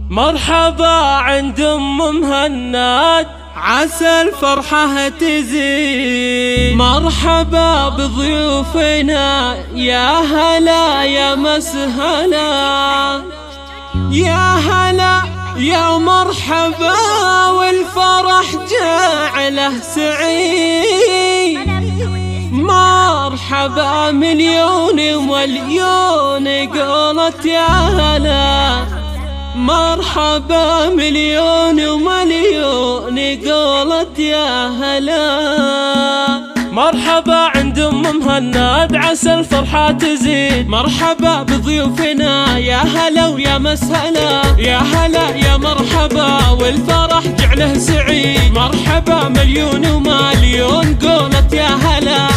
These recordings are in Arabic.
مرحبا عند مهند عسى الفرحة تزيد. مرحبا بضيوفنا يا هلا يا مسهلا، يا هلا يا مرحبا والفرح جعله سعيد. مرحبا مليون ومليون قولت يا هلا، مرحبا مليون ومليون قولت يا هلا. مرحبا عند مهند عسى الفرحة تزيد. مرحبا بضيوفنا يا هلا ويا مسهلا، يا هلا يا مرحبا والفرح جعله سعيد. مرحبا مليون ومليون قولت يا هلا.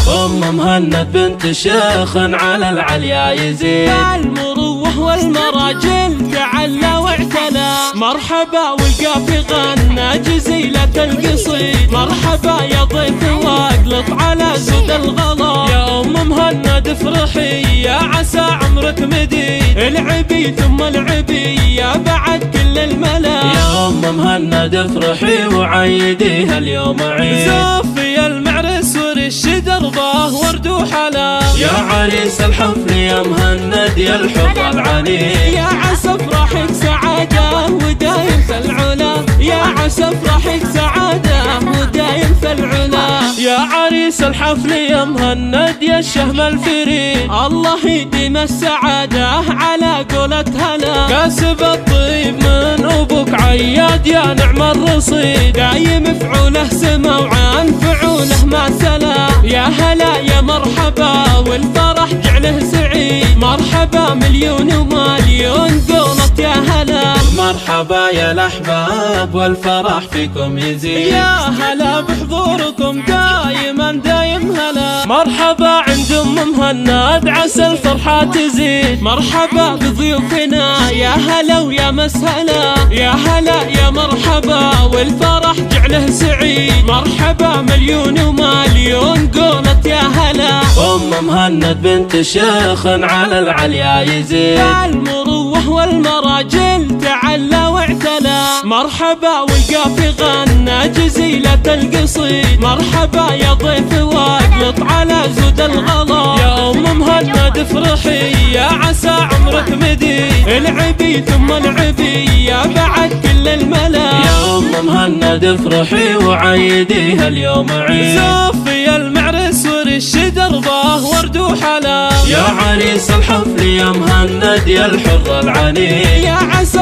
مهند بنت شيخ على العليا يزيد، المروح والمراجل تعلى واعتلى. مرحبا والقافي غنى جزيلة القصيد. مرحبا يا ضيف واقلط على زود الغلا. يا مهند افرحي يا عسى عمرك مديد. العبي ثم العبي يا بعد كل الملا. يا مهند افرحي وعيديها اليوم عيد. زوفي المعرس ورش دربه ورد وحلا. يا عريس الحفل يا مهند يا الحب العنيد. يا عسى افراحك سعادة ودايم في العلا. يا عسى افراحك سعادة ودايم في العلا. يا عريس الحفل يا مهند يا الشهم الفريد. الله يديم السعادة على قولة هلا. كاسب الطيب من ابوك عياد يا نعم الرصيد. دايم فعوله سما وعن فعوله ما سلا. يا هلا يا مرحبا والفرح جعله سعيد. مرحبا مليون ومليون قولت يا هلا. مرحبا يا الاحباب والفرح فيكم يزيد. يا هلا بحضوركم دايما دايم هلا. مرحبا عند مهند عسى الفرحة تزيد. مرحبا بضيوفنا يا هلا ويا مسهلا، يا هلا يا مرحبا والفرح جعله سعيد. مرحبا مليون ومليون قولت يا هلا. مهند بنت شيخ على العليا يزيد، المروح والمراجل تعلى واعتلى. مرحبا والقافي غنى جزيلة القصيد. مرحبا يا ضيف واقلط على زود الغلا. يا مهند افرحي يا عسى عمرك مديد. العبي ثم العبي يا بعد كل الملا. يا مهند افرحي وعيديها اليوم عيد. زوفي المعرس ورش دربه ورد وحلا. يا عريس الحفل يا مهند يا الحر العنيد. يا عسى